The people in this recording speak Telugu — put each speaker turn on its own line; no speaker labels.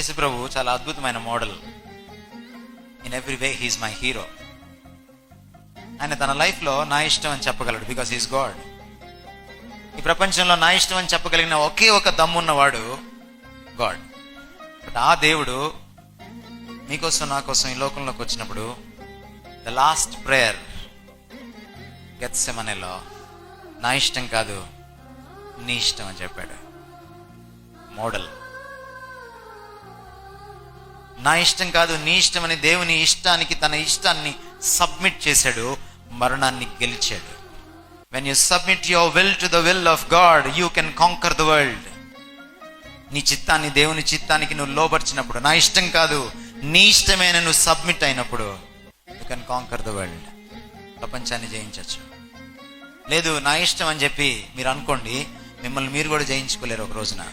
యేసుప్రభు చాలా అద్భుతమైన model. In every way he's my hero. ఆయన తన లైఫ్లో నా ఇష్టం అని చెప్పగలడు, బికాస్ హీఈస్ గాడ్. ఈ ప్రపంచంలో నా ఇష్టం అని చెప్పగలిగిన ఒకే ఒక దమ్మున్నవాడు గాడ్. బట్ ఆ దేవుడు మీకోసం నా కోసం ఈ లోకంలోకి వచ్చినప్పుడు ద లాస్ట్ ప్రేయర్ గెత్సెమనేలో నా ఇష్టం కాదు నీ ఇష్టం అని చెప్పాడు. మోడల్. నా ఇష్టం కాదు నీ ఇష్టం అని దేవుని ఇష్టానికి తన ఇష్టాన్ని సబ్మిట్ చేశాడు, మరణాన్ని గెలిచాడు. When you submit your will to the will of God, you can conquer the world. నీ చిత్తాన్ని దేవుని చిత్తానికి నువ్వు లోబర్చినప్పుడు, నా ఇష్టం కాదు నీ ఇష్టమైన నువ్వు సబ్మిట్ అయినప్పుడు, you can conquer the world. ప్రపంచాన్ని జయించవచ్చు. లేదు నా ఇష్టం అని చెప్పి మీరు అనుకోండి, మిమ్మల్ని మీరు కూడా జయించుకోలేరు ఒక రోజున.